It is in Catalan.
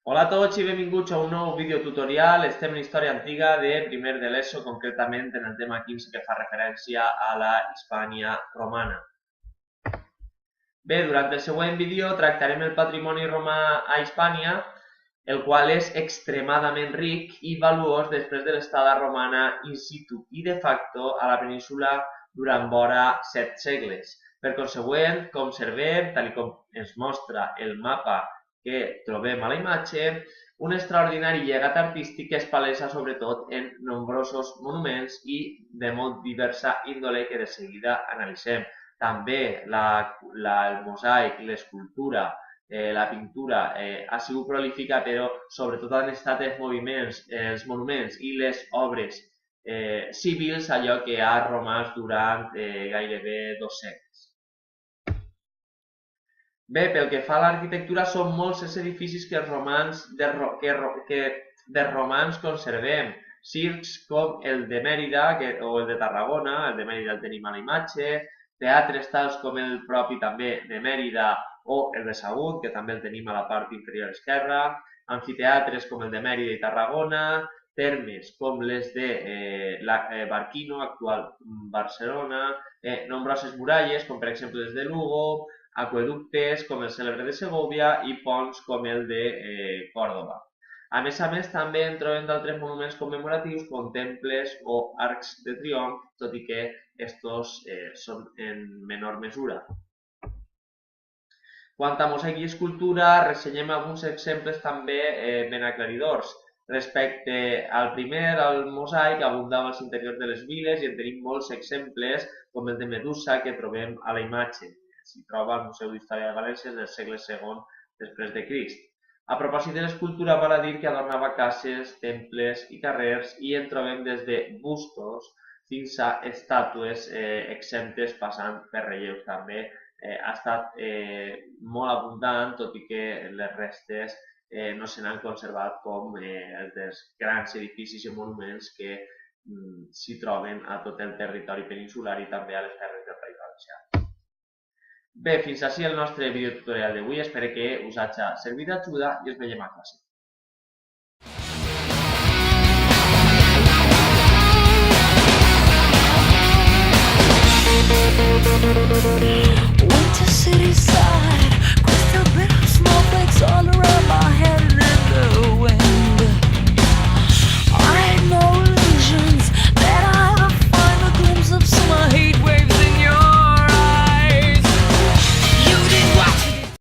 Hola a tots i benvinguts a un nou videotutorial. Estem en història antiga de primer de l'ESO, concretament en el tema 15 que fa referència a la Hispània romana. Bé, durant el següent vídeo tractarem el patrimoni romà a Hispània, el qual és extremadament ric i valuós després de l'estada romana in situ i de facto a la península durant vora 7 segles. Per consegüent, conservem, tal com ens mostra el mapa que trobem a la imatge, un extraordinari llegat artístic que es palesa sobretot en nombrosos monuments i de molt diversa índole que de seguida analitzem. També el mosaic, l'escultura, la pintura ha sigut prolífica, però sobretot han estat els monuments i les obres civils, allò que ha romàs durant gairebé 2 segles. Bé, pel que fa a l'arquitectura, són molts els edificis que de romans conservem. Circs com el de Mèrida o el de Tarragona, el de Mèrida el tenim a la imatge, teatres tals com el propi també de Mèrida o el de Sagunt, que també el tenim a la part inferior esquerra, amfiteatres com el de Mèrida i Tarragona, termes com les de Barquino, actual Barcelona, nombroses muralles com per exemple les de Lugo, aqüeductes com el cèlebre de Segòvia i ponts com el de Còrdova. A més, també en trobem d'altres monuments commemoratius com temples o arcs de triomf, tot i que estos són en menor mesura. Quant a mosaic i escultura, ressenyem alguns exemples també ben aclaridors. Respecte al primer, al mosaic, abundava als interiors de les viles i en tenim molts exemples com el de Medusa que trobem a la imatge. S'hi troba al Museu d'Història de València del segle II després de Crist. A propòsit de l'escultura, val a dir que adornava cases, temples i carrers i en trobem des de bustos fins a estàtues exemptes passant per relleus també. Ha estat molt abundant, tot i que les restes no se n'han conservat com els dels grans edificis i monuments que s'hi troben a tot el territori peninsular i també a les terres del País Valencià. Bé, fins així el nostre videotutorial d'avui. Espero que us hagi servit d'ajuda i ens veiem a classe. Winter city side, crystal bit of snowflakes